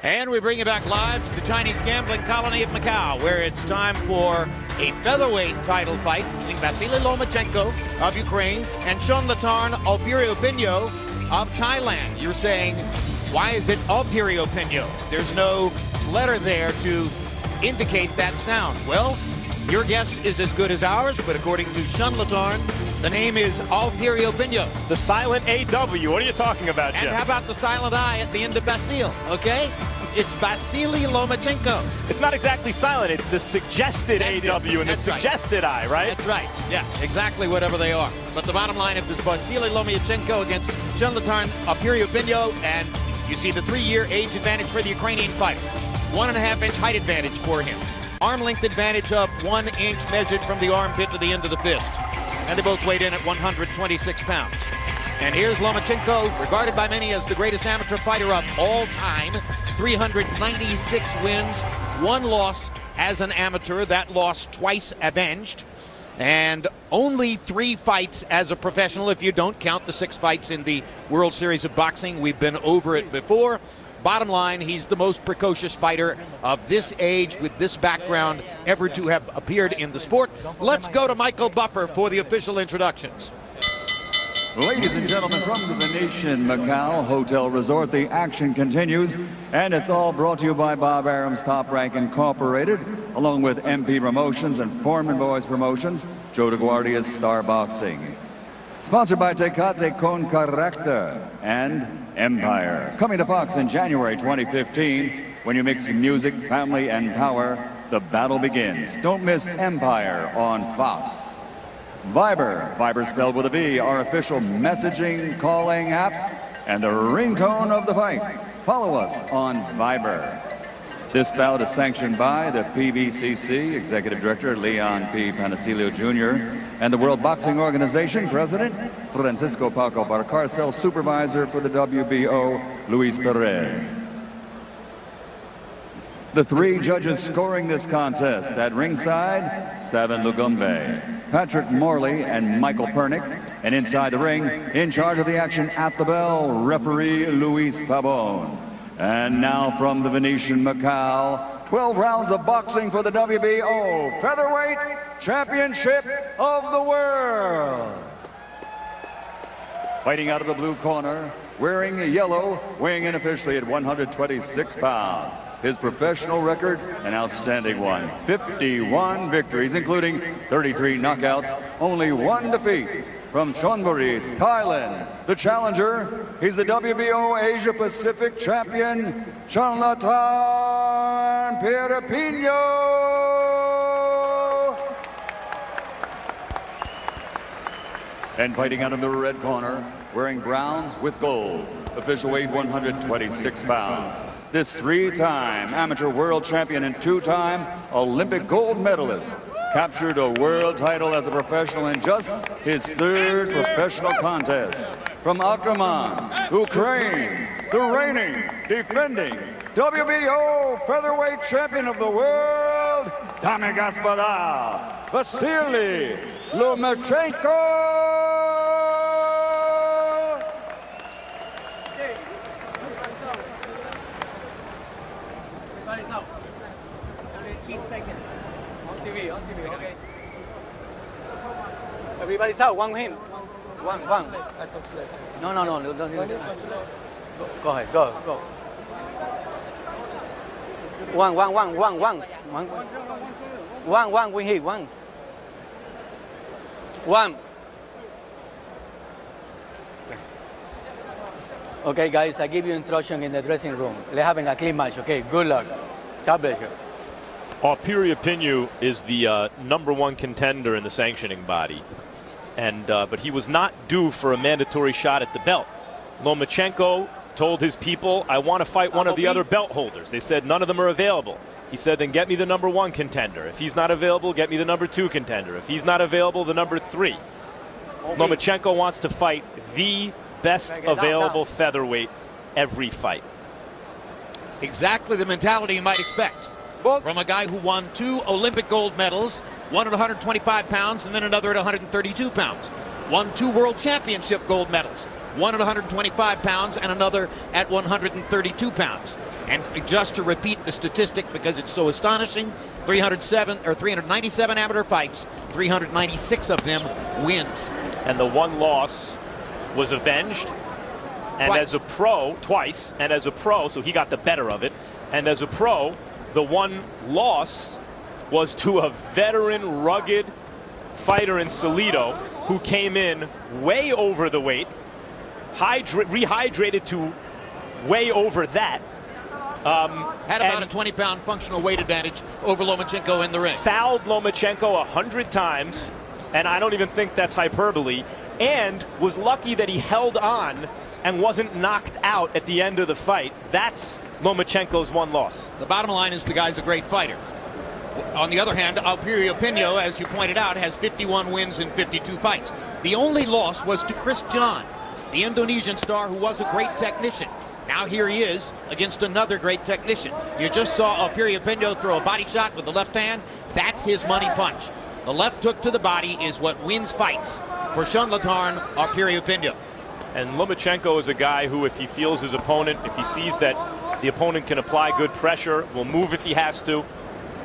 And we bring you back live to the Chinese gambling colony of Macau, where it's time for a featherweight title fight between Vasyl Lomachenko of Ukraine and Chonlantarn of Piriyapinyo of Thailand. You're saying, why is it of Piriyapinyo? There's no letter there to indicate that sound. Well, your guess is as good as ours, but according to Chonlantarn, the name is of Piriyapinyo. The silent AW. What are you talking about, Jeff? And how about the silent I at the end of Vasyl, okay? It's Vasyl Lomachenko. It's not exactly silent. It's the suggested AW and the suggested I, right? That's right. Yeah, exactly whatever they are. But the bottom line, if this Vasyl Lomachenko against Chonlantarn of Piriyapinyo, and you see the 3-year age advantage for the Ukrainian fighter. 1.5-inch height advantage for him. Arm length advantage of 1 inch measured from the armpit to the end of the fist. And they both weighed in at 126 pounds. And here's Lomachenko, regarded by many as the greatest amateur fighter of all time. 396 wins, 1 loss as an amateur. That loss twice avenged. And only 3 fights as a professional, if you don't count the 6 fights in the World Series of Boxing. We've been over it before. Bottom line, he's the most precocious fighter of this age with this background ever to have appeared in the sport. Let's go to Michael Buffer for the official introductions. Ladies and gentlemen, from the Venetian Macau Hotel Resort, the action continues, and it's all brought to you by Bob Arum's Top Rank Incorporated, along with MP Promotions and Foreman Boys Promotions, Joe DeGuardia's Star Boxing. Sponsored by Tecate Con Caracter and Empire. Coming to Fox in January 2015, when you mix music, family, and power, the battle begins. Don't miss Empire on Fox. Viber, Viber spelled with a V, our official messaging calling app, and the ringtone of the fight. Follow us on Viber. This bout is sanctioned by the PBCC, Executive Director Leon P. Panacilio Jr., and the World Boxing Organization President Francisco Paco Barcarcel, Supervisor for the WBO, Luis Perez. The 3 judges scoring this contest at ringside, Savin Lugumbe, Patrick Morley, and Michael Pernick. And inside the ring, in charge of the action at the bell, referee Luis Pabon. And now from the Venetian Macau, 12 rounds of boxing for the WBO Featherweight Championship of the World. Fighting out of the blue corner, wearing yellow, weighing in officially at 126 pounds. His professional record, an outstanding one. 51 victories, including 33 knockouts, only 1 defeat. From Chonburi, Thailand, the challenger, he's the WBO Asia Pacific champion, Chonlantarn Piriyapinyo. And fighting out of the red corner, wearing brown with gold, official weight 126 pounds. This 3-time amateur world champion and 2-time Olympic gold medalist captured a world title as a professional in just his 3rd professional contest. From Akraman, Ukraine, the reigning, defending WBO featherweight champion of the world, Dame y Gospoda, Vasyl Lomachenko. On TV, okay. Everybody's out, one him. One. No. Go ahead, go. One. One, we hit, one. Okay, guys, I give you instruction in the dressing room. Let's have a clean match, okay? Good luck. God bless you. Piriyapinyo is the #1 contender in the sanctioning body, and but he was not due for a mandatory shot at the belt. Lomachenko told his people, I want to fight one of the other belt holders. They said none of them are available. He said, then get me the #1 contender. If he's not available, get me the #2 contender. If he's not available, the #3. Lomachenko wants to fight the best available featherweight every fight. Exactly the mentality you might expect from a guy who won 2 Olympic gold medals, one at 125 pounds and then another at 132 pounds. Won 2 world championship gold medals, one at 125 pounds and another at 132 pounds. And just to repeat the statistic because it's so astonishing, 397 amateur fights, 396 of them wins. And the one loss was avenged. And Twice. as a pro, twice, and as a pro, so he got the better of it. And as a pro, the one loss was to a veteran, rugged fighter in Salido who came in way over the weight, rehydrated to way over that. Had about a 20-pound functional weight advantage over Lomachenko in the ring. Fouled Lomachenko 100 times, and I don't even think that's hyperbole, and was lucky that he held on and wasn't knocked out at the end of the fight. That's Lomachenko's one loss. The bottom line is the guy's a great fighter. On the other hand, Piriyapinyo, as you pointed out, has 51 wins in 52 fights. The only loss was to Chris John, the Indonesian star who was a great technician. Now here he is against another great technician. You just saw Piriyapinyo throw a body shot with the left hand. That's his money punch. The left hook to the body is what wins fights for Chonlantarn or Piriyapinyo. And Lomachenko is a guy who, if he feels his opponent, if he sees that the opponent can apply good pressure, will move if he has to.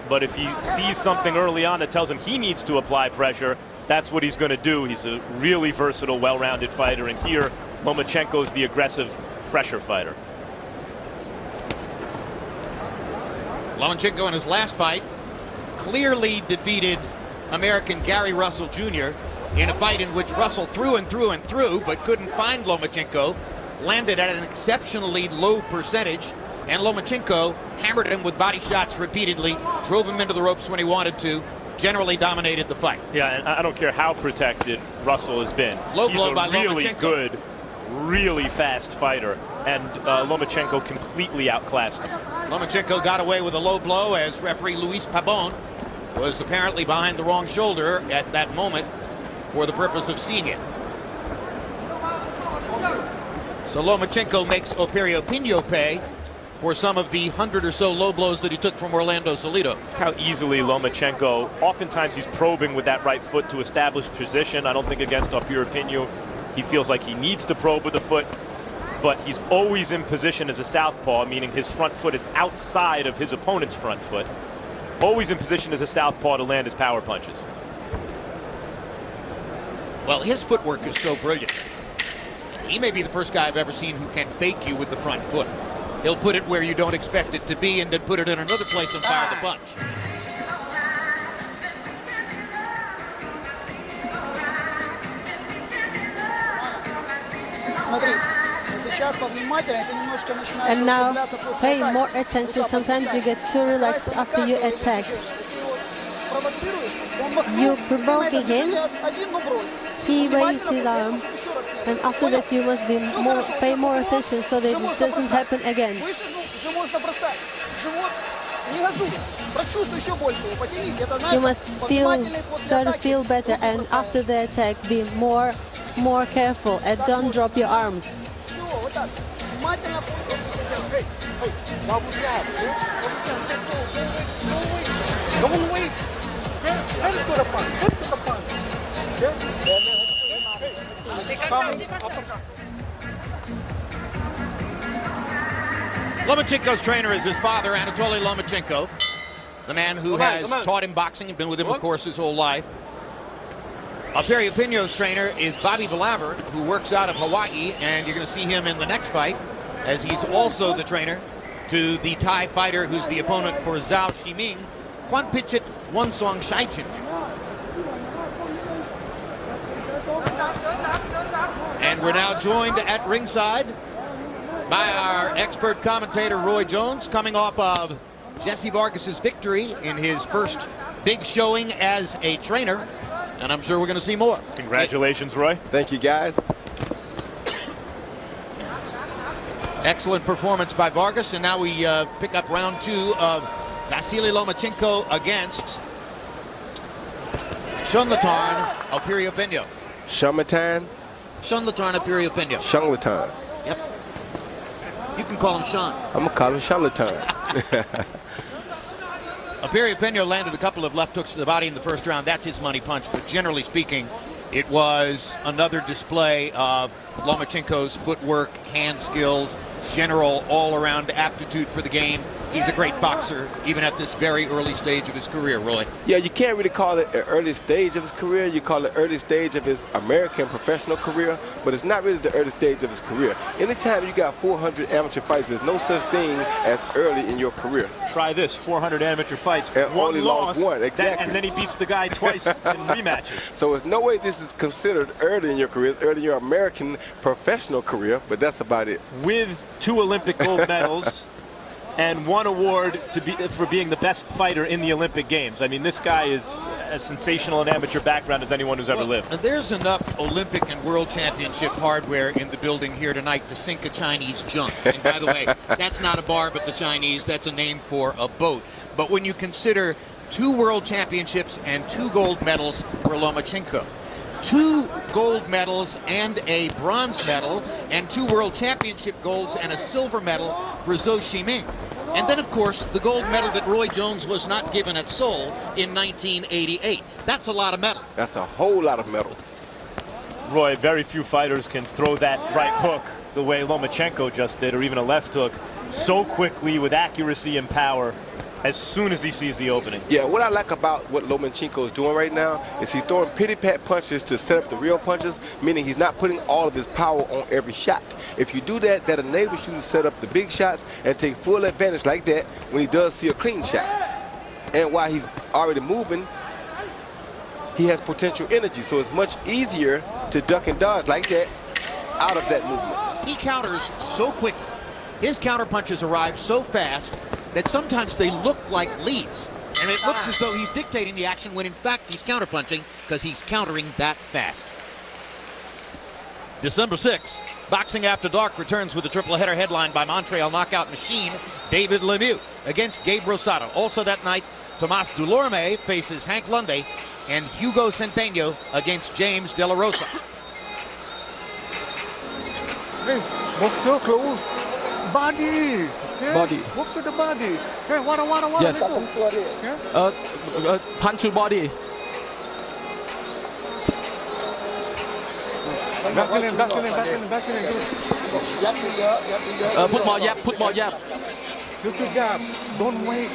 But if he sees something early on that tells him he needs to apply pressure, that's what he's going to do. He's a really versatile, well-rounded fighter. And here, Lomachenko's the aggressive pressure fighter. Lomachenko in his last fight clearly defeated American Gary Russell Jr. in a fight in which Russell threw and threw and threw but couldn't find Lomachenko, landed at an exceptionally low percentage, and Lomachenko hammered him with body shots repeatedly, drove him into the ropes when he wanted to, generally dominated the fight. Yeah, and I don't care how protected Russell has been. Low He's blow a by really Lomachenko. good, really fast fighter, and Lomachenko completely outclassed him. Lomachenko got away with a low blow as referee Luis Pabon was apparently behind the wrong shoulder at that moment for the purpose of seeing it. So Lomachenko makes Piriyapinyo pay for some of the 100 or so low blows that he took from Orlando Salido. How easily Lomachenko, oftentimes he's probing with that right foot to establish position. I don't think against Piriyapinyo he feels like he needs to probe with the foot, but he's always in position as a southpaw, meaning his front foot is outside of his opponent's front foot. Always in position as a southpaw to land his power punches. Well, his footwork is so brilliant. He may be the first guy I've ever seen who can fake you with the front foot. He'll put it where you don't expect it to be and then put it in another place and fire the punch. And now pay more attention. Sometimes you get too relaxed after you attack. You provoking him, he raises his arm, and after that you must be pay more attention so that it doesn't happen again. You must try to feel better, and after the attack be more careful and don't drop your arms. Lomachenko's trainer is his father, Anatoly Lomachenko, the man who has taught him boxing and been with him, of course, his whole life. Piriyapinyo's trainer is Bobby Valaver, who works out of Hawaii, and you're going to see him in the next fight, as he's also the trainer to the Thai fighter who's the opponent for Zhao Shiming, Kwanpichit Wonsong Shaichin. And we're now joined at ringside by our expert commentator, Roy Jones, coming off of Jesse Vargas's victory in his first big showing as a trainer. And I'm sure we're going to see more. Congratulations, Roy. Thank you, guys. Excellent performance by Vargas. And now we pick up round two of Vasyl Lomachenko against Chonlantarn Piriyapinyo. Chonlantarn? Chonlantarn Piriyapinyo. Chonlantarn. Yep. You can call him Sean. I'm going to call him Chonlantarn. Piriyapinyo landed a couple of left hooks to the body in the first round. That's his money punch. But generally speaking, It was another display of Lomachenko's footwork, hand skills, general all-around aptitude for the game. He's a great boxer, even at this very early stage of his career, Roy. Yeah, you can't really call it an early stage of his career. You call it early stage of his American professional career, but it's not really the early stage of his career. Anytime you got 400 amateur fights, there's no such thing as early in your career. Try this, 400 amateur fights, and only lost one, exactly. And then he beats the guy twice in rematches. So there's no way this is considered early in your career. It's early in your American professional career, but that's about it. With 2 Olympic gold medals and 1 award for being the best fighter in the Olympic Games. I mean, this guy is as sensational an amateur background as anyone who's ever lived. There's enough Olympic and World Championship hardware in the building here tonight to sink a Chinese junk. And by the way, that's not a bar, but the Chinese, that's a name for a boat. But when you consider 2 World Championships and 2 gold medals for Lomachenko, 2 gold medals and a bronze medal, and 2 World Championship golds and a silver medal for Zhou Shiming. And then, of course, the gold medal that Roy Jones was not given at Seoul in 1988. That's a lot of medals. That's a whole lot of medals. Roy, very few fighters can throw that right hook the way Lomachenko just did, or even a left hook, so quickly with accuracy and power as soon as he sees the opening. Yeah, what I like about what Lomachenko is doing right now is he's throwing pity-pat punches to set up the real punches, meaning he's not putting all of his power on every shot. If you do that, that enables you to set up the big shots and take full advantage like that when he does see a clean shot. And while he's already moving, he has potential energy, so it's much easier to duck and dodge like that out of that movement. He counters so quickly. His counter punches arrive so fast that sometimes they look like leads. And it looks as though he's dictating the action when in fact he's counterpunching because he's countering that fast. December 6th, Boxing After Dark returns with a triple header headlined by Montreal knockout machine David Lemieux against Gabe Rosado. Also that night, Tomas Dulorme faces Hank Lunde and Hugo Centeno against James De La Rosa. So close. Body. Yes. Body. Work with the body. Okay, what? Yes. Yeah. Punch to body. Back in. Put more jab. Good jab. Don't wait.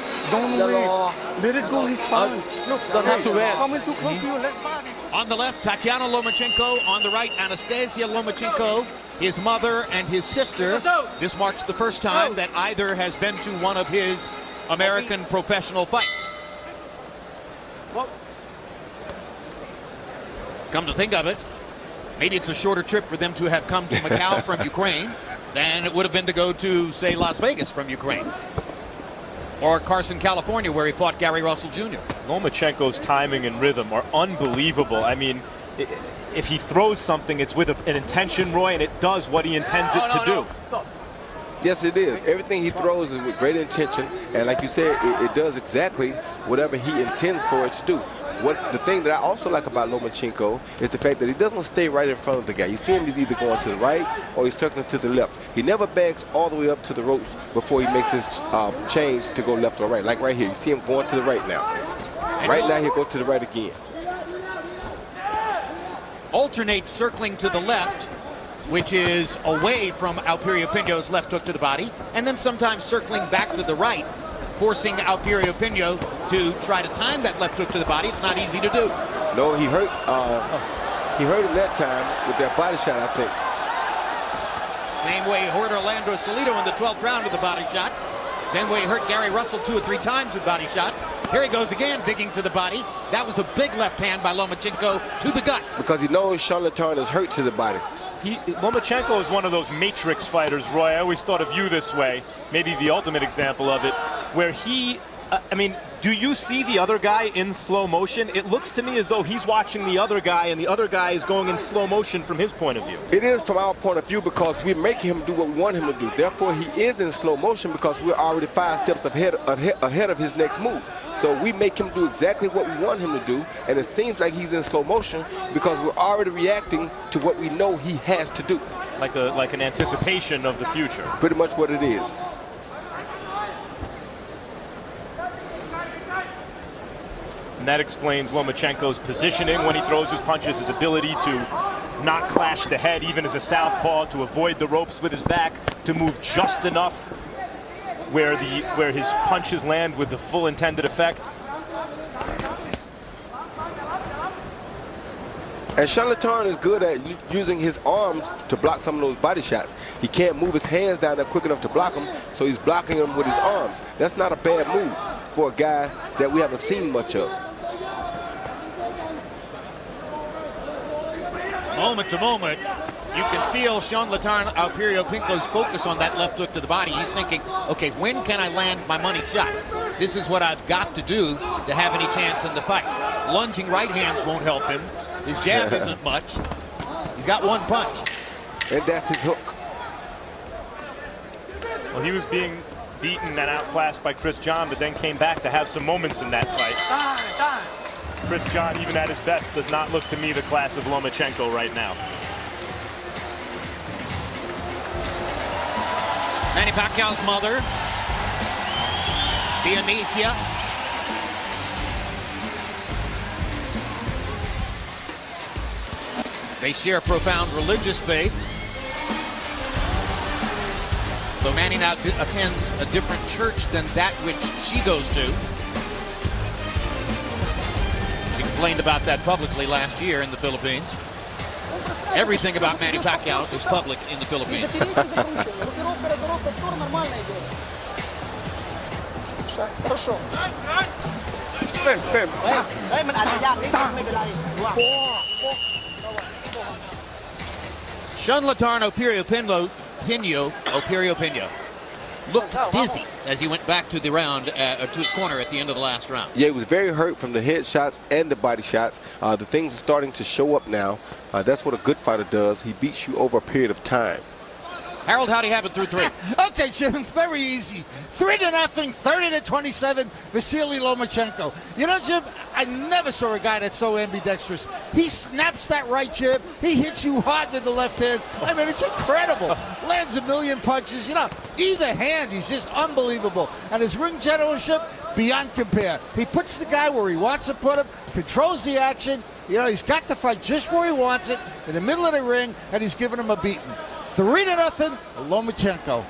Let it go. He's fine. Look, don't have to wait. Coming too close to you. Let body. On the left, Tatiana Lomachenko. On the right, Anastasia Lomachenko, his mother and his sister. This marks the first time that either has been to one of his American professional fights. Come to think of it, maybe it's a shorter trip for them to have come to Macau from Ukraine than it would have been to go to, say, Las Vegas from Ukraine. Or Carson, California, where he fought Gary Russell Jr. Lomachenko's timing and rhythm are unbelievable. I mean, if he throws something, it's with an intention, Roy, and it does what he intends it to do. Yes, it is. Everything he throws is with great intention, and like you said, it does exactly whatever he intends for it to do. The thing that I also like about Lomachenko is the fact that he doesn't stay right in front of the guy. You see him, he's either going to the right or he's circling to the left. He never backs all the way up to the ropes before he makes his change to go left or right. Like right here, you see him going to the right now. Right now, he'll go to the right again. Alternates circling to the left, which is away from Piriyapinyo's left hook to the body, and then sometimes circling back to the right, forcing Piriyapinyo to try to time that left hook to the body. It's not easy to do. No, he hurt him that time with that body shot, I think. Same way he hurt Orlando Salido in the 12th round with a body shot. Same way he hurt Gary Russell 2 or 3 times with body shots. Here he goes again, digging to the body. That was a big left hand by Lomachenko to the gut. Because he knows Chonlantarn is hurt to the body. Lomachenko is one of those matrix fighters, Roy. I always thought of you this way, maybe the ultimate example of it, where he, I mean, do you see the other guy in slow motion? It looks to me as though he's watching the other guy, and the other guy is going in slow motion from his point of view. It is from our point of view because we're making him do what we want him to do. Therefore, he is in slow motion because we're already 5 steps ahead of his next move. So we make him do exactly what we want him to do, and it seems like he's in slow motion because we're already reacting to what we know he has to do. Like an anticipation of the future. Pretty much what it is. that explains Lomachenko's positioning when he throws his punches, his ability to not clash the head even as a southpaw, to avoid the ropes with his back, to move just enough where his punches land with the full intended effect. And Chonlantarn is good at using his arms to block some of those body shots. He can't move his hands down there quick enough to block them, so he's blocking them with his arms. That's not a bad move for a guy that we haven't seen much of. Moment to moment, you can feel Chonlantarn Piriyapinyo's focus on that left hook to the body. He's thinking, okay, when can I land my money shot? This is what I've got to do to have any chance in the fight. Lunging right hands won't help him. His jab isn't much. He's got one punch. And that's his hook. Well, he was being beaten and outclassed by Chris John, but then came back to have some moments in that fight. Chris John, even at his best, does not look to me the class of Lomachenko right now. Manny Pacquiao's mother, Dionisia. They share profound religious faith. Though Manny now attends a different church than that which she goes to. She complained about that publicly last year in the Philippines. Everything about Manny Pacquiao is public in the Philippines. Chonlantarn Piriyapinyo looked dizzy as he went back to the round, to his corner at the end of the last round. Yeah, he was very hurt from the head shots and the body shots. The things are starting to show up now. That's what a good fighter does. He beats you over a period of time. Harold, how do you have it through three? Okay, Jim, very easy. 3-0, 30-27, Vasyl Lomachenko. You know, Jim, I never saw a guy that's so ambidextrous. He snaps that right jab. He hits you hard with the left hand. I mean, it's incredible. Lands a million punches. You know, either hand, he's just unbelievable. And his ring generalship, beyond compare. He puts the guy where he wants to put him, controls the action. You know, he's got to fight just where he wants it, in the middle of the ring, and he's giving him a beating. 3-0, Lomachenko.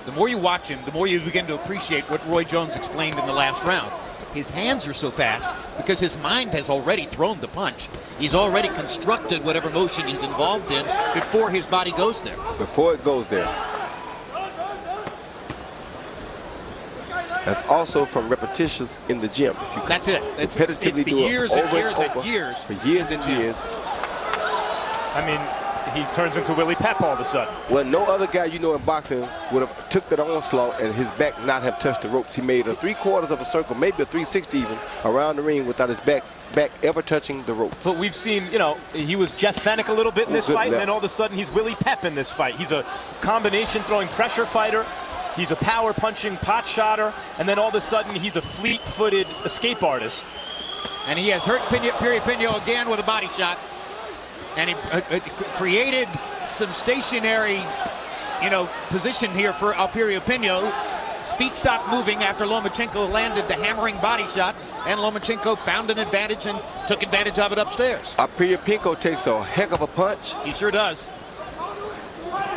The more you watch him, the more you begin to appreciate what Roy Jones explained in the last round. His hands are so fast because his mind has already thrown the punch. He's already constructed whatever motion he's involved in before his body goes there. Before it goes there. That's also from repetitions in the gym. If you That's it. It's repetitively the do years it and over years and and over years. for years and years. I mean, he turns into Willie Pep all of a sudden. Well, no other guy you know in boxing would have took that onslaught and his back not have touched the ropes. He made a 3/4 of a circle, maybe a 360 even, around the ring without his back ever touching the ropes. But we've seen, you know, he was Jeff Fennick a little bit in this fight, and then all of a sudden he's Willie Pep in this fight. He's a combination throwing pressure fighter. He's a power punching pot shotter, and then all of a sudden he's a fleet-footed escape artist. And he has hurt Piriyapinyo again with a body shot. And he created some stationary, you know, position here for Piriyapinyo. His feet stopped moving after Lomachenko landed the hammering body shot, and Lomachenko found an advantage and took advantage of it upstairs. Piriyapinyo takes a heck of a punch. He sure does.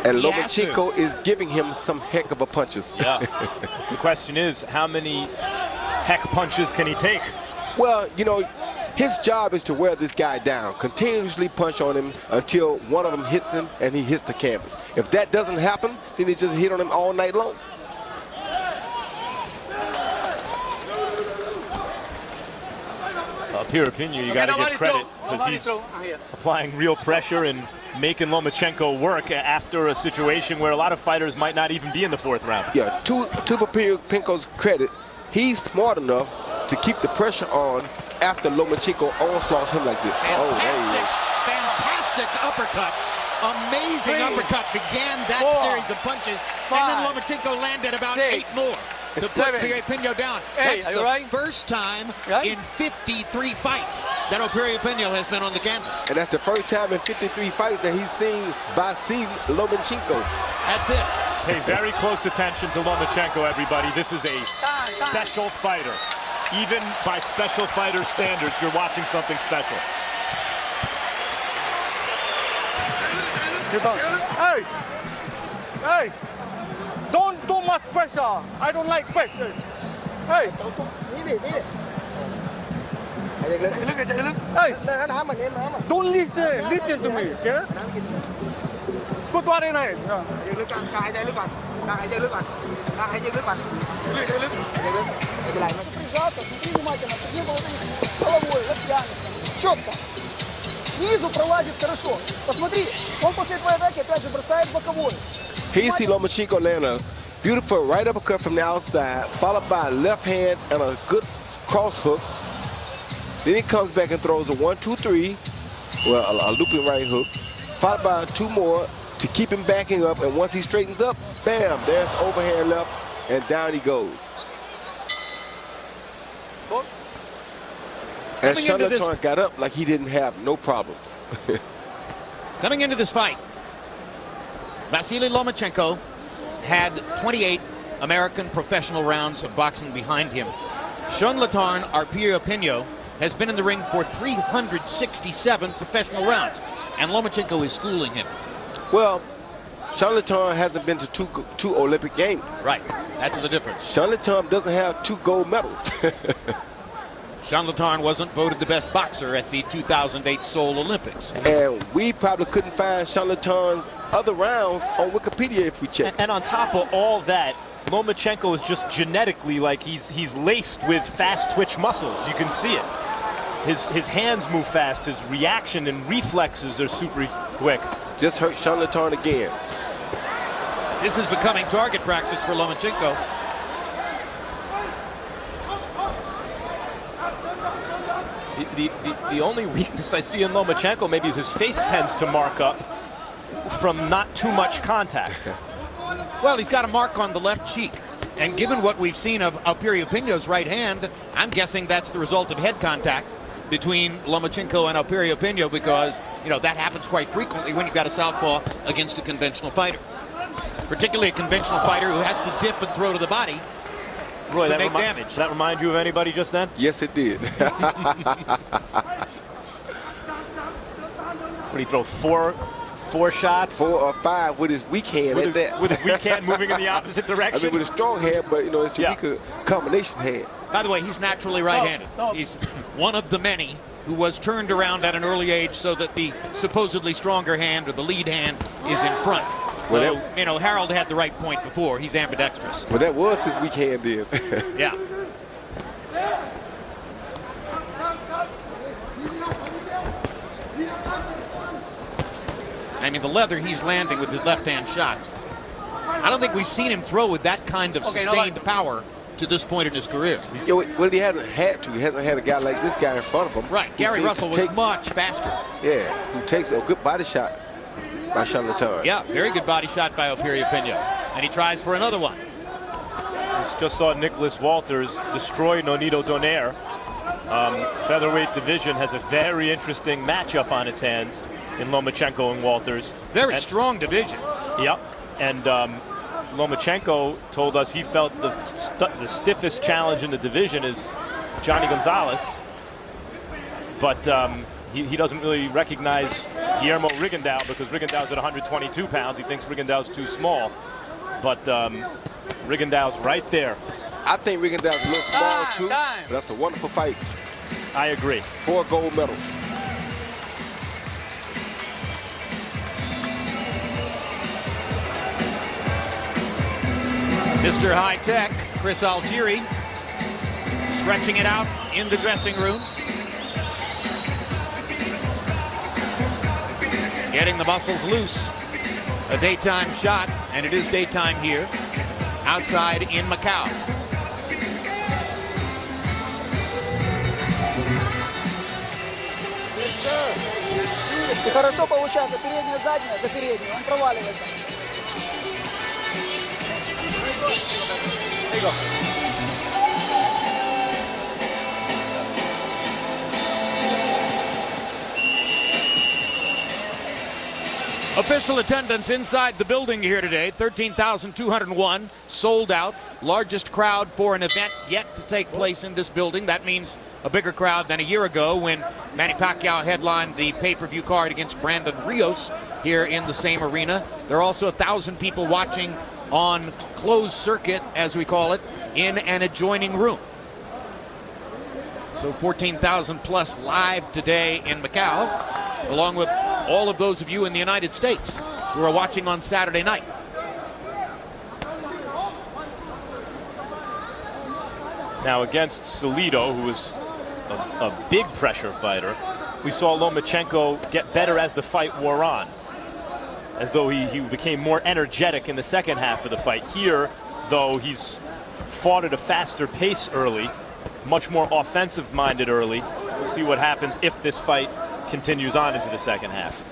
And Lomachenko is giving him some heck of a punches. Yeah. So the question is, how many heck punches can he take? Well, you know, his job is to wear this guy down, continuously punch on him until one of them hits him and he hits the canvas. If that doesn't happen, then he just hit on him all night long. Piriyapinyo, you got to give credit because he's applying real pressure and making Lomachenko work after a situation where a lot of fighters might not even be in the fourth round. Yeah, to Piriyapinyo's credit, he's smart enough to keep the pressure on after Lomachenko onslaughts him like this. Fantastic uppercut. Amazing uppercut began that series of punches. And then Lomachenko landed about 8 more to put Piriyapinyo down. That's the first time in 53 fights that Piriyapinyo has been on the canvas. And that's the first time in 53 fights that he's seen Vasyl Lomachenko. That's it. Pay very close attention to Lomachenko, everybody. This is a special fighter. Even by special fighter standards, you're watching something special. Hey! Hey! Don't do much pressure. I don't like pressure. Hey! Hey! Don't listen. Listen to me, okay? Good one in here. Прижался, смотри внимательно, чтобы не было головой, вот тянет. Четко. Снизу пролазит хорошо. Посмотри, он после твоей атаки опять же бросает боковой. Here you see Lomachenko land a beautiful right uppercut from the outside, followed by a left hand and a good cross hook. Then he comes back and throws a 1-2-3, well, a looping right hook, followed by 2 more to keep him backing up. And once he straightens up, bam, there's the overhand left, and down he goes. And Chonlantarn got up like he didn't have no problems. Coming into this fight, Vasyl Lomachenko had 28 American professional rounds of boxing behind him. Chonlantarn, Piriyapinyo, has been in the ring for 367 professional rounds, and Lomachenko is schooling him. Well, Chonlantarn hasn't been to two Olympic Games. Right, that's the difference. Chonlantarn doesn't have 2 gold medals. Chonlantarn wasn't voted the best boxer at the 2008 Seoul Olympics. And we probably couldn't find Chonlantarn's other rounds on Wikipedia if we checked. And on top of all that, Lomachenko is just genetically like he's laced with fast twitch muscles. You can see it. His hands move fast. His reaction and reflexes are super quick. Just hurt Chonlantarn again. This is becoming target practice for Lomachenko. The only weakness I see in Lomachenko maybe is his face tends to mark up from not too much contact. Well, he's got a mark on the left cheek. And given what we've seen of Piriyapinyo's right hand, I'm guessing that's the result of head contact between Lomachenko and Piriyapinyo, because, you know, that happens quite frequently when you've got a southpaw against a conventional fighter. Particularly a conventional fighter who has to dip and throw to the body. Roy, to make damage. Does that remind you of anybody just then? Yes, it did. What did he throw? Four shots? 4 or 5 with his weak hand with his weak hand moving in the opposite direction? I mean, with a strong hand, but, you know, it's the weaker combination hand. By the way, he's naturally right-handed. He's one of the many who was turned around at an early age so that the supposedly stronger hand, or the lead hand, is in front. Well, so, you know, Harold had the right point before. He's ambidextrous. Well, that was his weak hand then. Yeah. I mean, the leather he's landing with his left-hand shots. I don't think we've seen him throw with that kind of sustained power to this point in his career. Yeah, well, he hasn't had to. He hasn't had a guy like this guy in front of him. Right. Gary Russell was much faster. Yeah, who takes a good body shot by Chonlantarn. Yeah, very good body shot by Piriyapinyo. And he tries for another one. Just saw Nicholas Walters destroy Nonito Donaire. Featherweight division has a very interesting matchup on its hands in Lomachenko and Walters. Very strong division. Yep. And Lomachenko told us he felt the stiffest challenge in the division is Johnny Gonzalez. But he doesn't really recognize Guillermo Rigondeaux, because Rigondeaux's at 122 pounds. He thinks Rigondeaux's too small. But Rigondeaux's right there. I think Rigondeaux's a little small too. But that's a wonderful fight. I agree. 4 gold medals. Mr. High Tech, Chris Altieri, stretching it out in the dressing room. Getting the muscles loose. A daytime shot, and it is daytime here, outside in Macau. И хорошо получается. Передняя, задняя, за переднюю. Он проваливается. There you go. Official attendance inside the building here today, 13,201, sold out. Largest crowd for an event yet to take place in this building. That means a bigger crowd than a year ago when Manny Pacquiao headlined the pay-per-view card against Brandon Rios here in the same arena. There are also 1,000 people watching on closed circuit, as we call it, in an adjoining room. So 14,000 plus live today in Macau, along with all of those of you in the United States who are watching on Saturday night. Now against Salido, who was a big pressure fighter, we saw Lomachenko get better as the fight wore on, as though he became more energetic in the second half of the fight. Here, though, he's fought at a faster pace early, much more offensive-minded early. We'll see what happens if this fight continues on into the second half.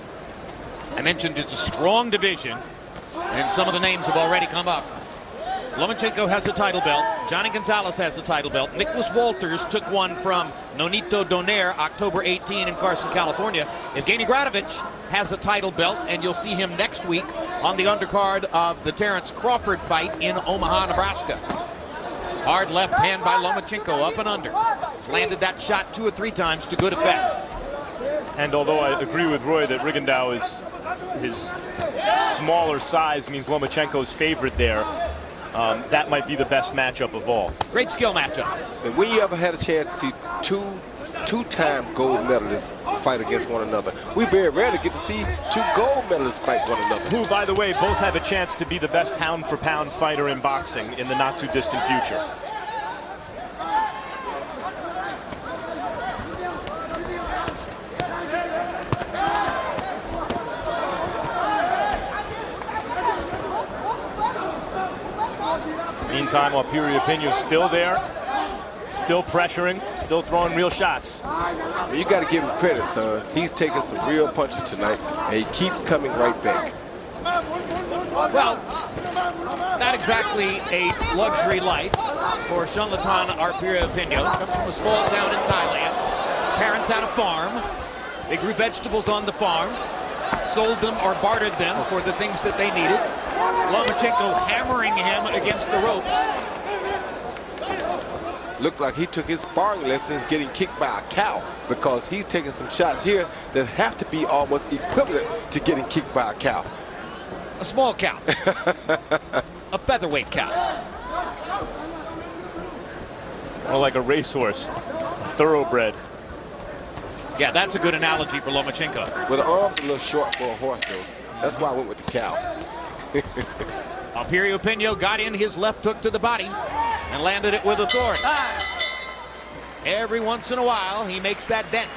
I mentioned it's a strong division, and some of the names have already come up. Lomachenko has a title belt. Johnny Gonzalez has a title belt. Nicholas Walters took one from Nonito Donaire October 18 in Carson, California. Evgeny Gradovich has a title belt, and you'll see him next week on the undercard of the Terrence Crawford fight in Omaha, Nebraska. Hard left hand by Lomachenko, up and under. He's landed that shot 2 or 3 times to good effect. And although I agree with Roy that Rigondeaux is his smaller size means Lomachenko's favorite there, that might be the best matchup of all. Great skill matchup. And when you ever had a chance to see two-time gold medalists fight against one another? We very rarely get to see 2 gold medalists fight one another. Who, by the way, both have a chance to be the best pound-for-pound fighter in boxing in the not-too-distant future. Meantime, while Piriyapinyo is still there, still pressuring, still throwing real shots. You got to give him credit, son. He's taking some real punches tonight, and he keeps coming right back. Well, not exactly a luxury life for Chonlantarn Piriyapinyo. Comes from a small town in Thailand. His parents had a farm. They grew vegetables on the farm, sold them or bartered them for the things that they needed. Lomachenko hammering him against the ropes. Looked like he took his sparring lessons getting kicked by a cow, because he's taking some shots here that have to be almost equivalent to getting kicked by a cow. A small cow. A featherweight cow. More like a racehorse, a thoroughbred. Yeah, that's a good analogy for Lomachenko. Well, the arm's a little short for a horse, though. That's why I went with the cow. Piriyapinyo got in his left hook to the body and landed it with authority. Every once in a while, he makes that dent.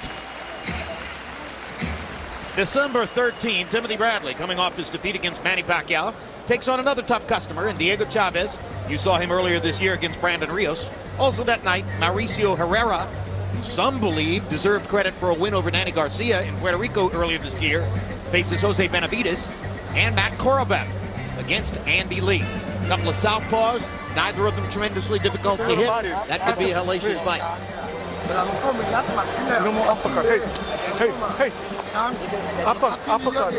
December 13, Timothy Bradley, coming off his defeat against Manny Pacquiao, takes on another tough customer in Diego Chavez. You saw him earlier this year against Brandon Rios. Also that night, Mauricio Herrera, who some believe deserved credit for a win over Danny Garcia in Puerto Rico earlier this year, faces Jose Benavides, and Matt Korobek against Andy Lee. A couple of southpaws, neither of them tremendously difficult to hit. That could be a hellacious fight. Hey. Uppercut,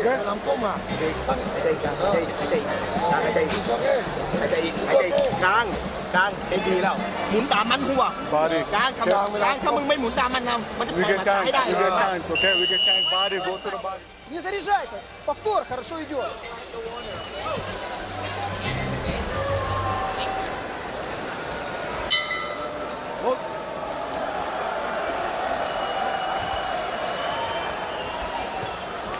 Не заряжайся. Повтор, хорошо идет.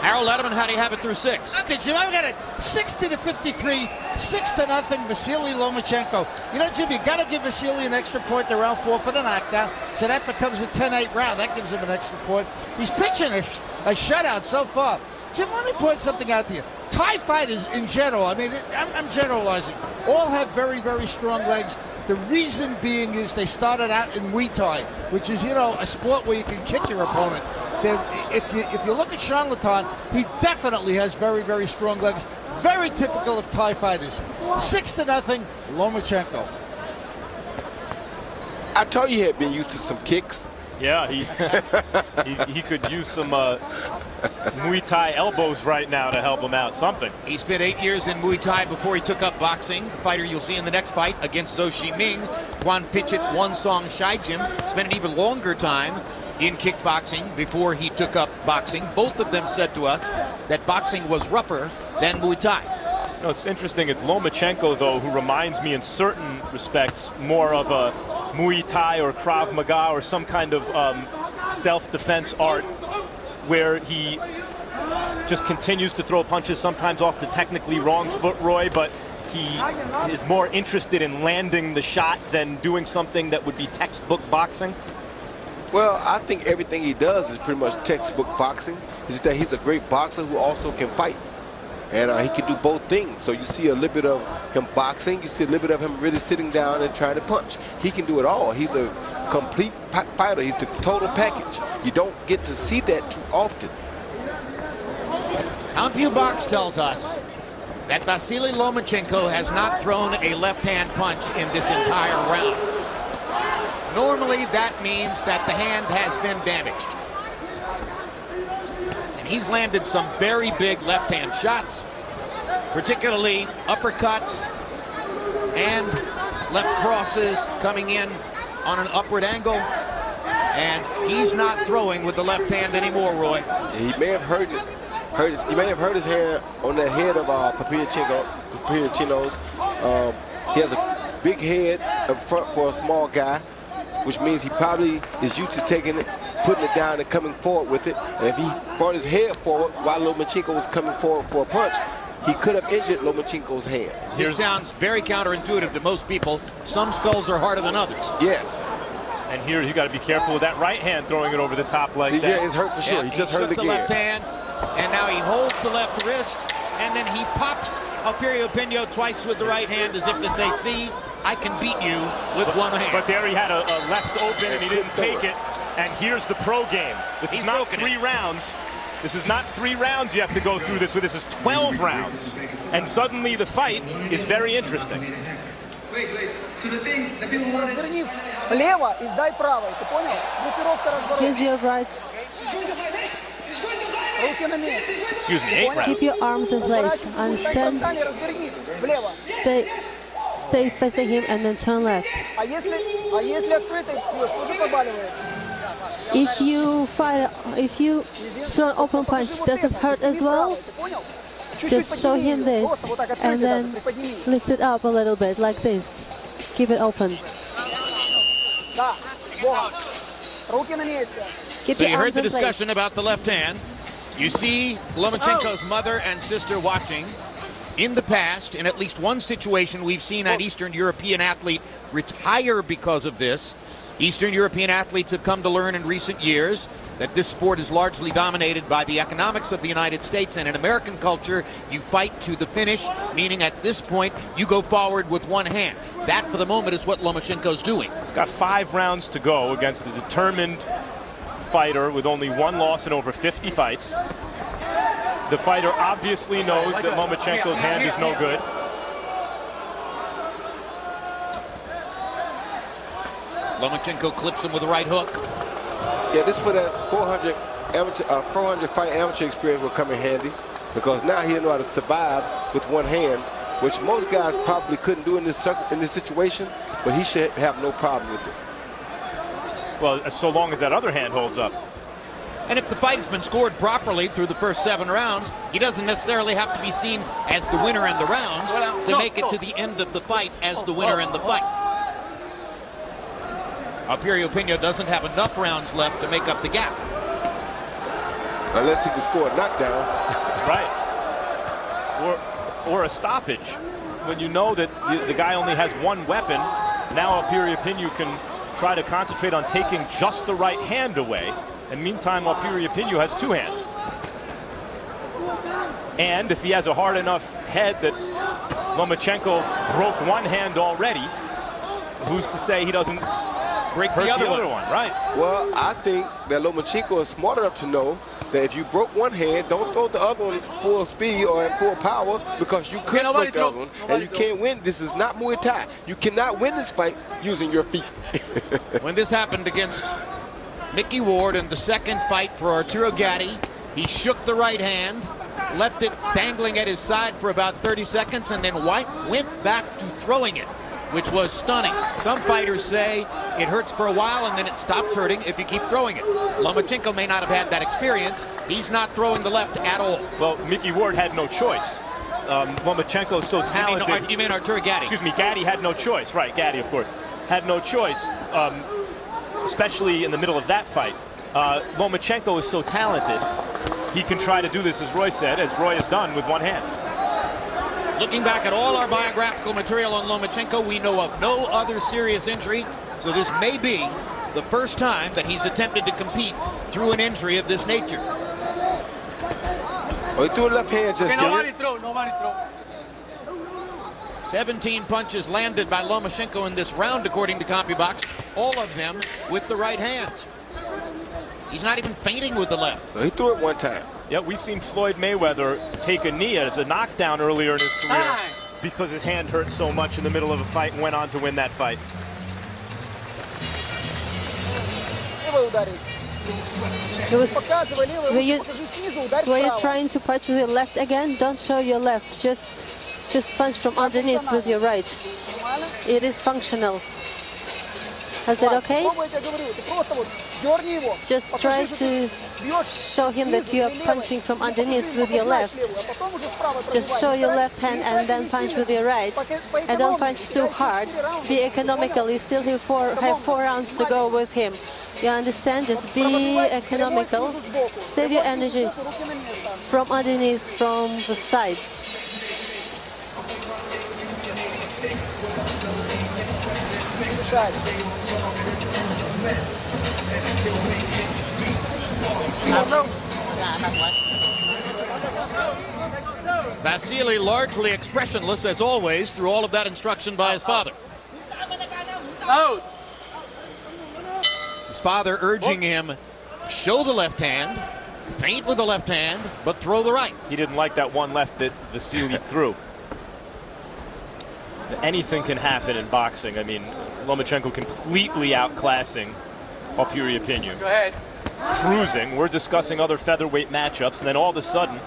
Harold Letterman, how do you have it through 6? Okay, Jim, I've got it 60-53, 6-0, Vasyl Lomachenko. You know, Jim, you got to give Vasyl an extra point to round 4 for the knockdown, so that becomes a 10-8 round. That gives him an extra point. He's pitching a shutout so far. Jim, let me point something out to you. Thai fighters in general, I mean, I'm generalizing, all have very, very strong legs. The reason being is they started out in Muay Thai, which is, you know, a sport where you can kick your opponent. If you look at Chonlantarn, he definitely has very, very strong legs. Very typical of Thai fighters. 6-0, Lomachenko. I told you he had been used to some kicks. Yeah, he could use some Muay Thai elbows right now to help him out. Something. He spent 8 years in Muay Thai before he took up boxing. The fighter you'll see in the next fight against Zhou Shiming, Guan Pichit Wansong Shaijim, spent an even longer time in kickboxing before he took up boxing. Both of them said to us that boxing was rougher than Muay Thai. No, it's interesting. It's Lomachenko, though, who reminds me in certain respects more of a Muay Thai or Krav Maga or some kind of self-defense art where he just continues to throw punches, sometimes off the technically wrong foot, Roy, but he is more interested in landing the shot than doing something that would be textbook boxing. Well, I think everything he does is pretty much textbook boxing. It's just that he's a great boxer who also can fight. And he can do both things. So you see a little bit of him boxing, you see a little bit of him really sitting down and trying to punch. He can do it all. He's a complete fighter. He's the total package. You don't get to see that too often. CompuBox Box tells us that Vasyl Lomachenko has not thrown a left-hand punch in this entire round. Normally, that means that the hand has been damaged. And he's landed some very big left-hand shots, particularly uppercuts and left crosses coming in on an upward angle. And he's not throwing with the left hand anymore, Roy. He may have hurt his hand on the head of Piriyapinyo's. He has a big head up front for a small guy, which means he probably is used to taking it, putting it down and coming forward with it. And if he brought his head forward while Lomachenko was coming forward for a punch, he could have injured Lomachenko's hand. This sounds very counterintuitive to most people. Some skulls are harder than others. Yes. And here you got to be careful with that right hand throwing it over the top like that. Yeah, it's hurt for sure. Yeah, he just hurt the again. left hand, and now he holds the left wrist, and then he pops Piriyapinyo twice with the right hand as if to say, see, I can beat you with one hand. But there he had a left open and he didn't take it. And here's the pro game. This is not 3 rounds. This is not 3 rounds you have to go through this with. This is 12 rounds. And suddenly the fight is very interesting. Разверни влево и сдай правой. Ты понял? Группировка разворота. Use your right. Руки на месте. Excuse me, 8 rounds. Keep your arms in place and stand. Разверни влево. Stay facing him and then turn left. А если открытый бьешь, тоже побаливает. If you throw an open punch, does it hurt as well? Just show him this and then lift it up a little bit like this. Keep it open. Да, руки на месте. Keep So your you heard arms the in place. discussion about the left hand. You see Lomachenko's mother and sister watching. In the past, in at least one situation, we've seen an Eastern European athlete retire because of this. Eastern European athletes have come to learn in recent years that this sport is largely dominated by the economics of the United States, and in American culture, you fight to the finish, meaning at this point, you go forward with one hand. That, for the moment, is what Lomachenko's doing. He's got 5 rounds to go against a determined fighter with only 1 loss in over 50 fights. The fighter obviously knows that Lomachenko's hand is no good. Lomachenko clips him with a right hook. Yeah, this for that 400 fight amateur experience will come in handy, because now he didn't know how to survive with one hand, which most guys probably couldn't do in this situation, but he should have no problem with it. Well, so long as that other hand holds up. And if the fight has been scored properly through the first 7 rounds, he doesn't necessarily have to be seen as the winner in the rounds to make it to the end of the fight as the winner in the fight. Piriyapinyo doesn't have enough rounds left to make up the gap. Unless he can score a knockdown. Right. Or a stoppage. When you know that the guy only has 1 weapon, now Piriyapinyo can try to concentrate on taking just the right hand away. And meantime, Piriyapinyo has 2 hands. And if he has a hard enough head that Lomachenko broke 1 hand already, who's to say he doesn't break hurt the other one, right? Well, I think that Lomachenko is smart enough to know that if you broke 1 hand, don't throw the other one full speed or at full power, because you could break the other one, and you can't win. This is not Muay Thai. You cannot win this fight using your feet. When this happened against Mickey Ward in the second fight for Arturo Gatti, He shook the right hand, left it dangling at his side for about 30 seconds, and then went back to throwing it, which was stunning. Some fighters say it hurts for a while and then it stops hurting if you keep throwing it. Lomachenko may not have had that experience. He's not throwing the left at all. Well, Mickey Ward had no choice. Lomachenko's so talented. You mean Artur Gatti? Excuse me, Gatti had no choice. Right, Gatti, of course, had no choice, especially in the middle of that fight. Lomachenko is so talented, he can try to do this, as Roy said, as Roy has done with one hand. Looking back at all our biographical material on Lomachenko, we know of no other serious injury, so this may be the first time that he's attempted to compete through an injury of this nature. Oh, he threw a left hand just Nobody throw. 17 punches landed by Lomachenko in this round, according to CompuBox, all of them with the right hand. He's not even feinting with the left. He threw it one time. Yeah, we've seen Floyd Mayweather take a knee as a knockdown earlier in his career because his hand hurt so much in the middle of a fight and went on to win that fight. Were you trying to punch with your left again? Don't show your left. Just punch from underneath with your right. It is functional. Is that okay? Just try to show him that you are punching from underneath with your left. Just show your left hand and then punch with your right. And don't punch too hard. Be economical. You still have four rounds to go with him. You understand? Just be economical. Save your energy from underneath, from the side. Vasyl largely expressionless as always through all of that instruction by his father. His father urging him, show the left hand, feint with the left hand, but throw the right. He didn't like that one left that Vasyl threw. Anything can happen in boxing. I mean, Lomachenko completely outclassing Piriyapinyo. Go ahead. Cruising. We're discussing other featherweight matchups, and then all of a sudden,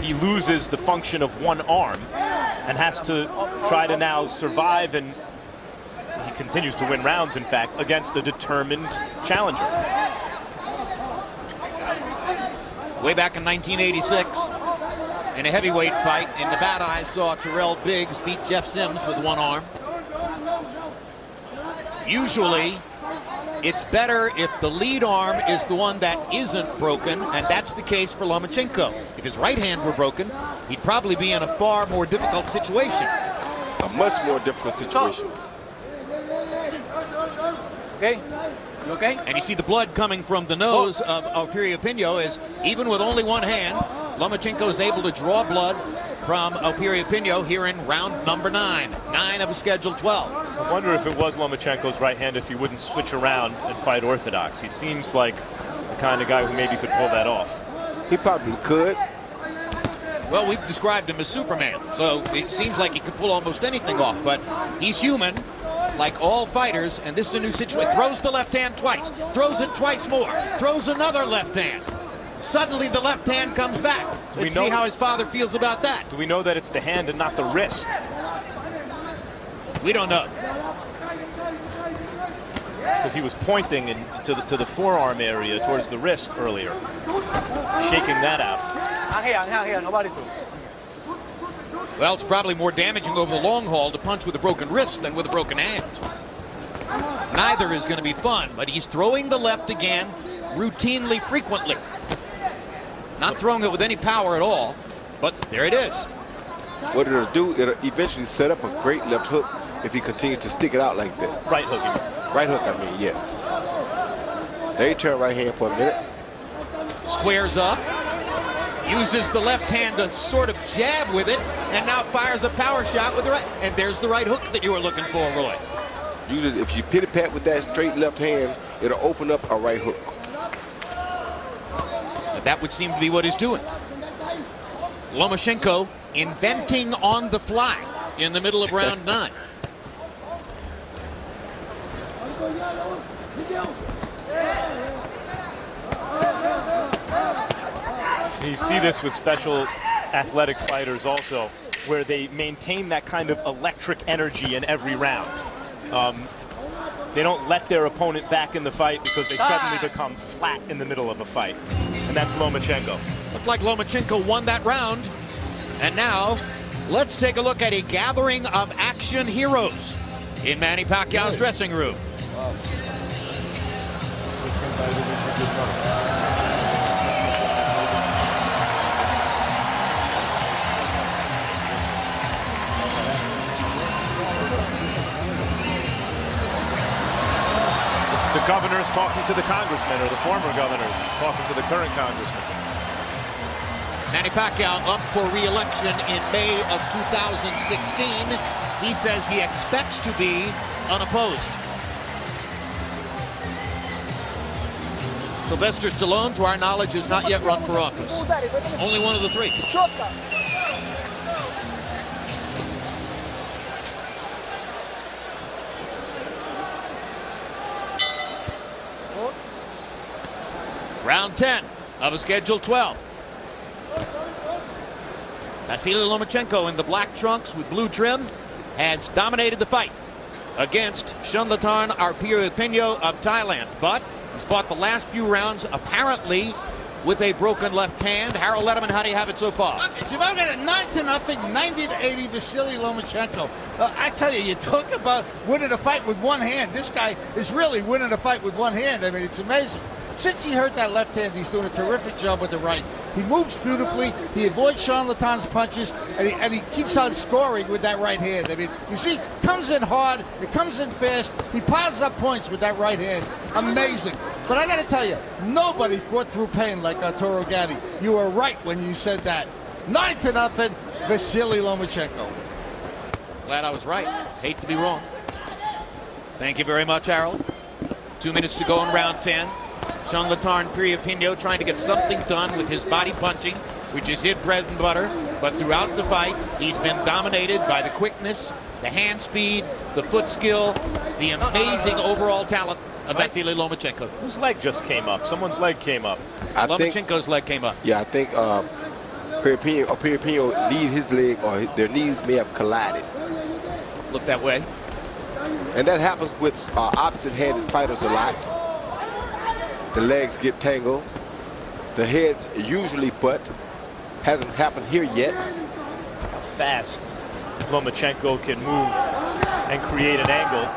he loses the function of one arm and has to try to now survive, and he continues to win rounds, in fact, against a determined challenger. Way back in 1986, in a heavyweight fight in Nevada, I saw Terrell Biggs beat Jeff Sims with one arm. Usually, it's better if the lead arm is the one that isn't broken, and that's the case for Lomachenko. If his right hand were broken, he'd probably be in a far more difficult situation. A much more difficult situation. Okay? You okay? And you see the blood coming from the nose of Piriyapinyo, as even with only one hand, Lomachenko is able to draw blood from Piriyapinyo here in round number 9. 9 of a scheduled 12. I wonder if it was Lomachenko's right hand, if he wouldn't switch around and fight orthodox. He seems like the kind of guy who maybe could pull that off. He probably could. Well, we've described him as Superman, so it seems like he could pull almost anything off, but he's human, like all fighters, and this is a new situation. Throws the left hand twice, throws it twice more, throws another left hand. Suddenly the left hand comes back. Let's see how his father feels about that. Do we know that it's the hand and not the wrist? We don't know. Because he was pointing to the forearm area towards the wrist earlier, shaking that out. Nobody threw. Well, it's probably more damaging over the long haul to punch with a broken wrist than with a broken hand. Neither is going to be fun, but he's throwing the left again routinely, frequently. Not throwing it with any power at all, but there it is. What it'll do, it'll eventually set up a great left hook if he continues to stick it out like that. Right hook. Right hook, I mean, yes. There you turn right hand for a minute. Squares up, uses the left hand to sort of jab with it, and now fires a power shot with the right. And there's the right hook that you were looking for, Roy. Usually, if you pity pat with that straight left hand, it'll open up a right hook. But that would seem to be what he's doing. Lomachenko inventing on the fly in the middle of round 9. You see this with special athletic fighters also, where they maintain that kind of electric energy in every round. They don't let their opponent back in the fight because they suddenly become flat in the middle of a fight. And that's Lomachenko. Looked like Lomachenko won that round. And now, let's take a look at a gathering of action heroes in Manny Pacquiao's dressing room. The governors talking to the congressmen, or the former governors talking to the current congressmen. Manny Pacquiao up for re-election in May of 2016. He says he expects to be unopposed. Sylvester Stallone, to our knowledge, has not yet run for office. Only one of the three. Round 10 of a scheduled 12. Vasyl Lomachenko in the black trunks with blue trim has dominated the fight against Chonlantarn Piriyapinyo of Thailand. But he's fought the last few rounds apparently with a broken left hand. Harold Letterman, how do you have it so far? Okay, so I've got a 9-0, 90-80 Vasyl Lomachenko. I tell you, you talk about winning a fight with one hand. This guy is really winning a fight with one hand. I mean, it's amazing. Since he hurt that left hand, he's doing a terrific job with the right. He moves beautifully. He avoids Chonlantarn's punches, and he keeps on scoring with that right hand. I mean, you see, comes in hard, it comes in fast. He piles up points with that right hand. Amazing. But I got to tell you, nobody fought through pain like Arturo Gatti. You were right when you said that. 9-0, Vasyl Lomachenko. Glad I was right. Hate to be wrong. Thank you very much, Harold. 2 minutes to go in round 10. Chonlantarn Piriyapinyo trying to get something done with his body punching, which is his bread and butter. But throughout the fight, he's been dominated by the quickness, the hand speed, the foot skill, the amazing overall talent of Vasyl Lomachenko. Whose leg just came up? Someone's leg came up. Lomachenko's leg came up. Yeah, I think Piriyapinyo need his leg, or their knees may have collided. Look that way. And that happens with opposite-handed fighters a lot. The legs get tangled. The heads usually butt. Hasn't happened here yet. How fast Lomachenko can move and create an angle.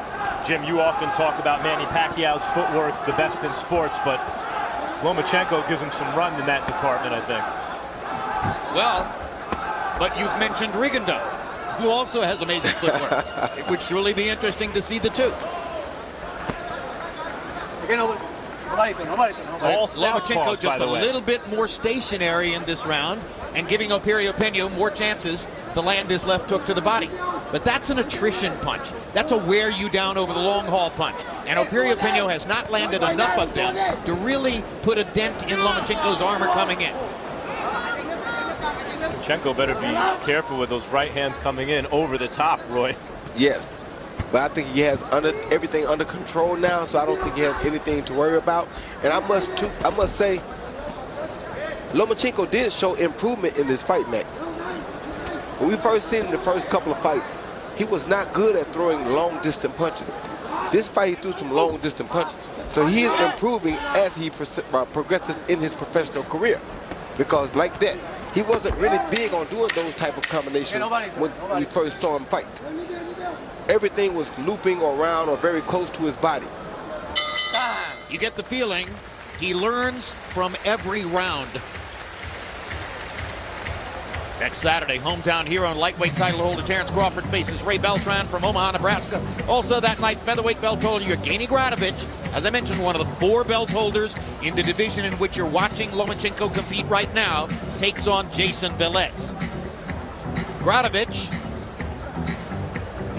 Jim, you often talk about Manny Pacquiao's footwork, the best in sports, but Lomachenko gives him some run in that department, I think. Well, but you've mentioned Rigondeaux, who also has amazing footwork. It would surely be interesting to see the two. Lomachenko just a little bit more stationary in this round and giving Piriyapinyo more chances to land his left hook to the body. But that's an attrition punch. That's a wear you down over the long haul punch. And Piriyapinyo has not landed enough of them to really put a dent in Lomachenko's armor coming in. Lomachenko better be careful with those right hands coming in over the top, Roy. Yes. But I think he has everything under control now, so I don't think he has anything to worry about. And I must say, Lomachenko did show improvement in this fight, Max. When we first seen him in the first couple of fights, he was not good at throwing long-distance punches. This fight, he threw some long-distance punches. So he is improving as he progresses in his professional career. Because like that, he wasn't really big on doing those type of combinations when we first saw him fight. Everything was looping around or very close to his body. You get the feeling he learns from every round. Next Saturday, hometown hero and lightweight title holder Terrence Crawford faces Ray Beltran from Omaha, Nebraska. Also that night, featherweight belt holder Evgeny Gradovich, as I mentioned, one of the 4 belt holders in the division in which you're watching Lomachenko compete right now, takes on Jason Velez. Gradovich,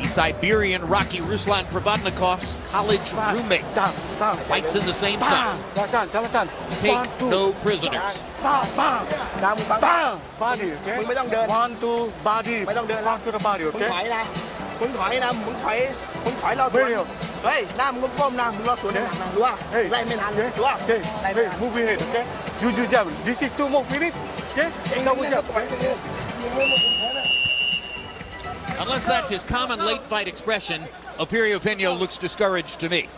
the Siberian Rocky Ruslan Provodnikov's college roommate, fights in the same style. Take no prisoners. Body, okay? 1, 2, body. 1 to the body, okay? มึงถอยนะมึงถอยเราสวนเฮ้ยหน้ามึงก้มๆนะมึงรอสวนหนักๆดูว่าไล่ไม่ทันดูว่าไล่ไม่ทัน Move your head, okay? You jab. This is 2 more minutes. Okay? Double jab. Unless that's his common late fight expression, Piriyapinyo looks discouraged to me.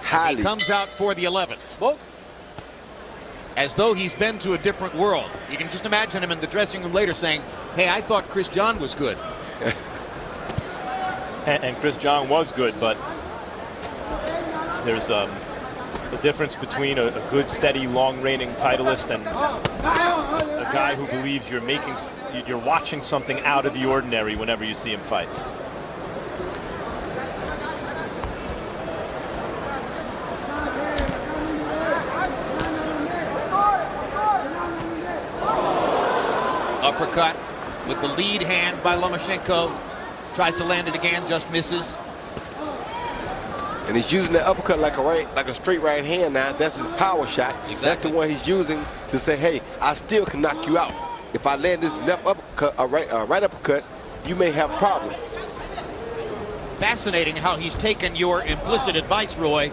He comes out for the 11th. Box. As though he's been to a different world. You can just imagine him in the dressing room later saying, hey, I thought Chris John was good. And Chris John was good, but there's the difference between a good, steady, long-reigning titleist and a guy who believes you're watching something out of the ordinary whenever you see him fight. Uppercut with the lead hand by Lomachenko. Tries to land it again, just misses. And he's using that uppercut like a straight right hand now. That's his power shot. Exactly. That's the one he's using to say, hey, I still can knock you out. If I land this left uppercut, right uppercut, you may have problems. Fascinating how he's taken your implicit advice, Roy,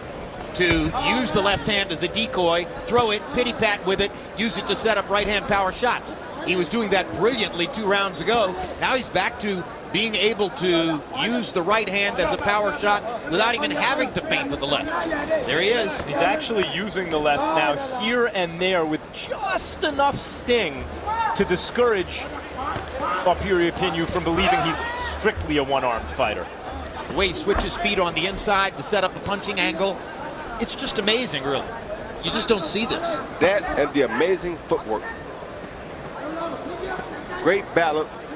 to use the left hand as a decoy, throw it, pity pat with it, use it to set up right hand power shots. He was doing that brilliantly 2 rounds ago. Now he's back to being able to use the right hand as a power shot without even having to feint with the left. There he is. He's actually using the left now here and there with just enough sting to discourage Piriyapinyo from believing he's strictly a one-armed fighter. The way he switches feet on the inside to set up a punching angle, it's just amazing, really. You just don't see this. That and the amazing footwork. Great balance.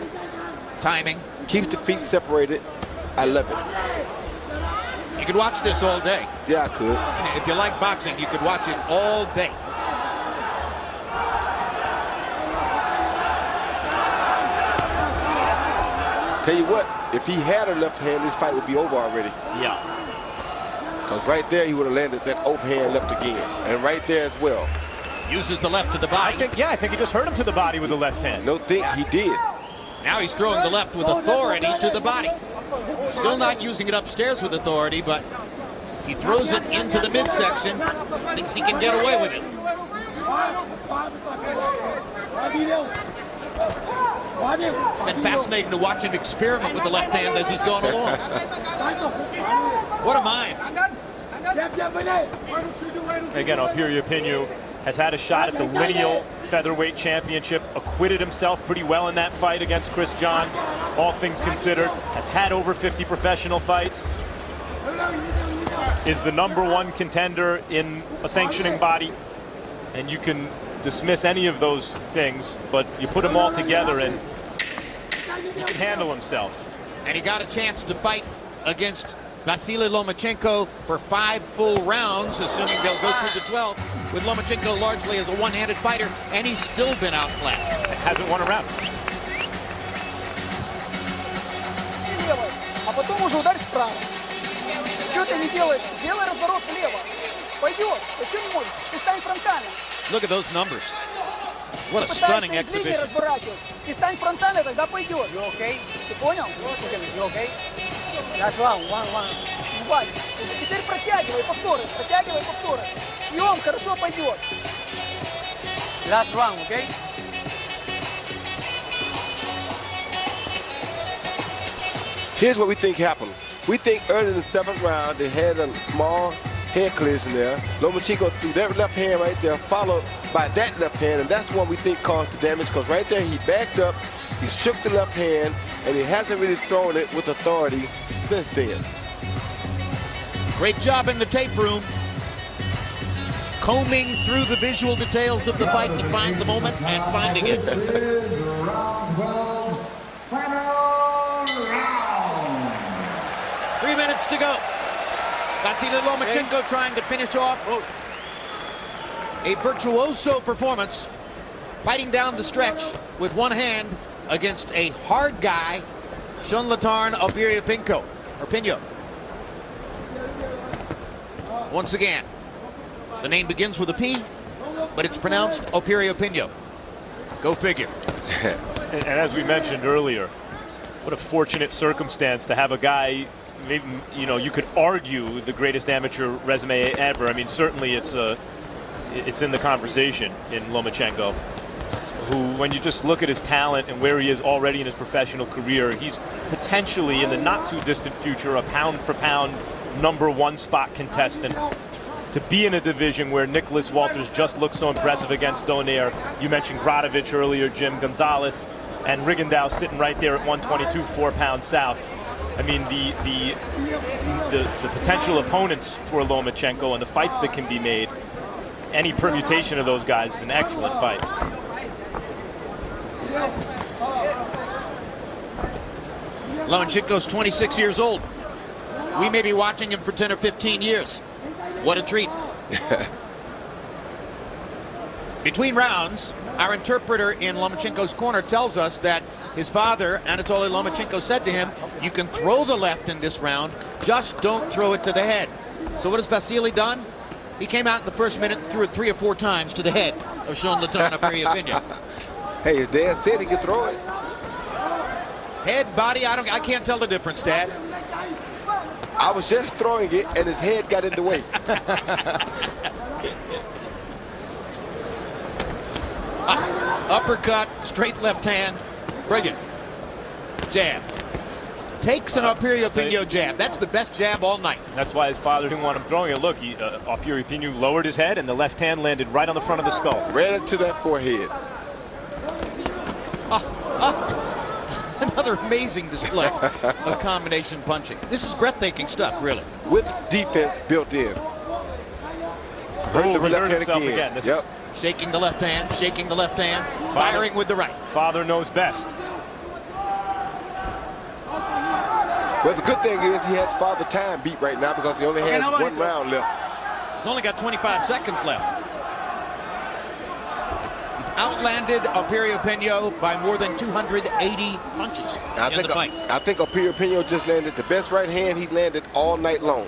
Timing. Keeps the feet separated. I love it. You could watch this all day. Yeah, I could. If you like boxing, you could watch it all day. Tell you what, if he had a left hand, this fight would be over already. Yeah. Because right there, he would have landed that overhand left again. And right there as well. Uses the left to the body. I think he just hurt him to the body with the left hand. No, he did. Now he's throwing the left with authority to the body. Still not using it upstairs with authority, but he throws it into the midsection. Thinks he can get away with it. It's been fascinating to watch him experiment with the left hand as he's gone along. What a mind. Again, Piriyapinyo has had a shot at the lineal featherweight championship, acquitted himself pretty well in that fight against Chris John, all things considered, has had over 50 professional fights, is the #1 contender in a sanctioning body, and you can dismiss any of those things, but you put them all together and he can handle himself. And he got a chance to fight against Vasyl Lomachenko for 5 full rounds, assuming they'll go through the 12th, with Lomachenko largely as a one-handed fighter, and he's still been outclassed. Hasn't won a round. А потом уже ударь вправо. Что ты не делаешь? Делай разворот влево. Пойдет. Почему? Ты стань фронтально. Look at those numbers. What a stunning exhibition. Ты стань фронтально, тогда пойдет. You okay? Ты понял? You okay? That's one. Теперь протягивай повторы. Съем, хорошо пойдет. Last round, okay? Here's what we think happened. We think early in the 7th round, they had a small head collision there. Lomachenko threw that left hand right there, followed by that left hand, and that's the one we think caused the damage, because right there he backed up, he shook the left hand, and he hasn't really thrown it with authority since then. Great job in the tape room, combing through the visual details of the fight to find the moment and finding it. This is round 12, final round. 3 minutes to go. Vasyl Lomachenko trying to finish off a virtuoso performance, fighting down the stretch with one hand against a hard guy, Chonlantarn Piriyapinyo. Once again, the name begins with a P, but it's pronounced Piriyapinyo. Go figure. And as we mentioned earlier, what a fortunate circumstance to have a guy, maybe, you know, you could argue the greatest amateur resume ever. I mean, certainly it's a it's in the conversation in Lomachenko, who, when you just look at his talent and where he is already in his professional career, he's potentially in the not too distant future a pound for pound #1 spot contestant. To be in a division where Nicholas Walters just looks so impressive against Donaire. You mentioned Gradovich earlier, Jim, Gonzalez, and Rigondeaux sitting right there at 122, 4 pounds south. I mean, the potential opponents for Lomachenko and the fights that can be made, any permutation of those guys is an excellent fight. Lomachenko's 26 years old. We may be watching him for 10 or 15 years. What a treat. Between rounds, our interpreter in Lomachenko's corner tells us that his father, Anatoly Lomachenko, said to him, you can throw the left in this round, just don't throw it to the head. So what has Vasyl done? He came out in the first minute and threw it 3 or 4 times to the head of Chonlantarn Piriyapinyo. Hey, his dad said he could throw it. Head, body, I can't tell the difference, Dad. I was just throwing it, and his head got in the way. Uppercut, straight left hand. Brilliant. Jab. Takes an Piriyapinyo jab. That's the best jab all night. That's why his father didn't want him throwing it. Look, Piriyapinyo lowered his head, and the left hand landed right on the front of the skull. Ran into that forehead. Another amazing display of combination punching. This is breathtaking stuff, really. With defense built in. Hurt the left hand again. Yep. Shaking the left hand, firing with the right. Father knows best. Well, the good thing is he has father time beat right now because he only has 1 round left. He's only got 25 seconds left. He's outlanded Piriyapinyo by more than 280 punches in the fight. I think Piriyapinyo just landed the best right hand he landed all night long.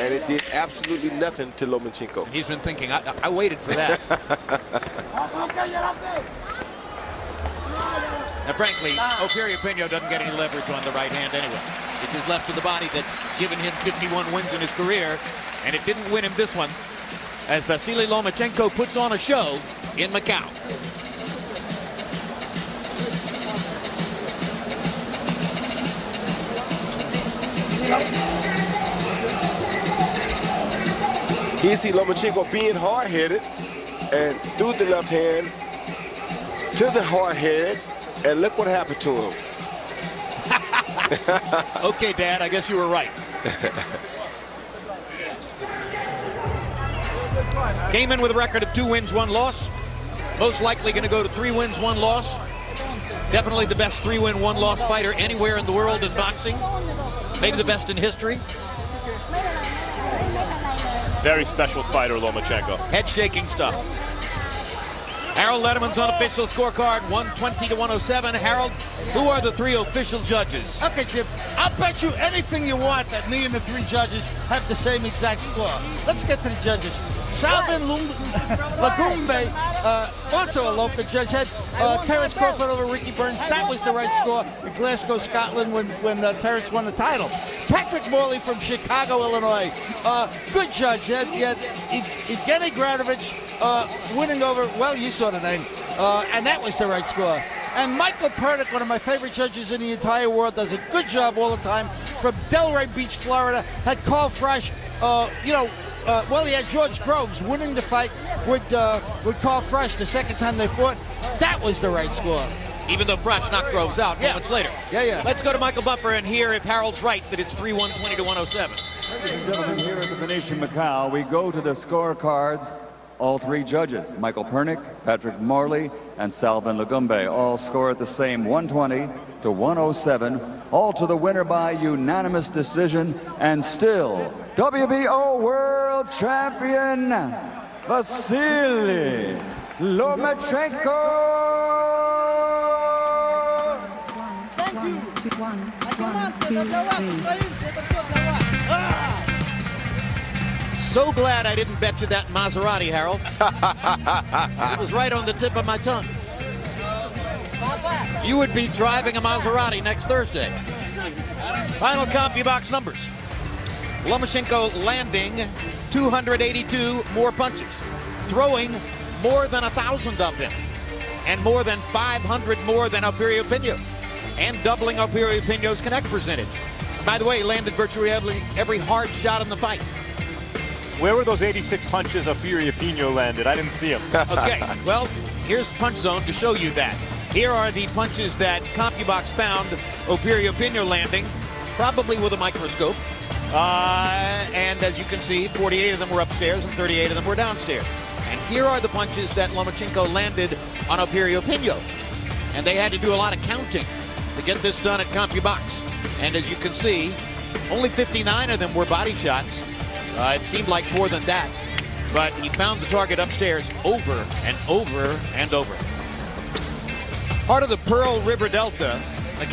And it did absolutely nothing to Lomachenko. And he's been thinking, I waited for that. And frankly, Piriyapinyo doesn't get any leverage on the right hand anyway. It's his left to the body that's given him 51 wins in his career, and it didn't win him this one, as Vasyl Lomachenko puts on a show in Macau. Here you see Lomachenko being hard-headed and threw the left hand to the hard head, and look what happened to him. Okay, Dad, I guess you were right. Came in with a record of 2 wins, 1 loss. Most likely going to go to 3 wins, 1 loss. Definitely the best 3-win, 1-loss fighter anywhere in the world in boxing. Maybe the best in history. Very special fighter, Lomachenko. Head-shaking stuff. Harold Letterman's unofficial scorecard, 120 to 107. Harold, who are the 3 official judges? Okay, Jim, I'll bet you anything you want that me and the 3 judges have the same exact score. Let's get to the judges. Salvin Lagumbe, also a local judge, had Terence Crawford over Ricky Burns. That was the right score in Glasgow, Scotland, when Terence won the title. Patrick Morley from Chicago, Illinois. Good judge. He had Evgeny Gradovich winning over, well, you saw the name, and that was the right score. And Michael Pernick, one of my favorite judges in the entire world, does a good job all the time, from Delray Beach, Florida. Had Carl Fresh, well, he had George Groves winning the fight with Carl Fresh the second time they fought. That was the right score. Even though Fresh knocked Groves out moments later. Yeah. Let's go to Michael Buffer and hear if Harold's right that it's 3-120 to 107. Ladies and gentlemen, here at the Venetian Macau, we go to the scorecards. All 3 judges, Michael Pernick, Patrick Morley, and Salvin Lagumbe, all score at the same 120 to 107, all to the winner by unanimous decision, and still WBO World Champion, Vasyl Lomachenko! So glad I didn't bet you that Maserati, Harold. It was right on the tip of my tongue. You would be driving a Maserati next Thursday. Final CompuBox numbers. Lomachenko landing 282 more punches, throwing more than 1,000 of them, and more than 500 more than Piriyapinyo, and doubling Piriyapinyo's connect percentage. By the way, he landed virtually every hard shot in the fight. Where were those 86 punches Piriyapinyo landed? I didn't see them. Okay, well, here's Punch Zone to show you that. Here are the punches that CompuBox found Piriyapinyo landing, probably with a microscope. And as you can see, 48 of them were upstairs and 38 of them were downstairs. And here are the punches that Lomachenko landed on Piriyapinyo. And they had to do a lot of counting to get this done at CompuBox. And as you can see, only 59 of them were body shots. It seemed like more than that. But he found the target upstairs over and over and over. Part of the Pearl River Delta, the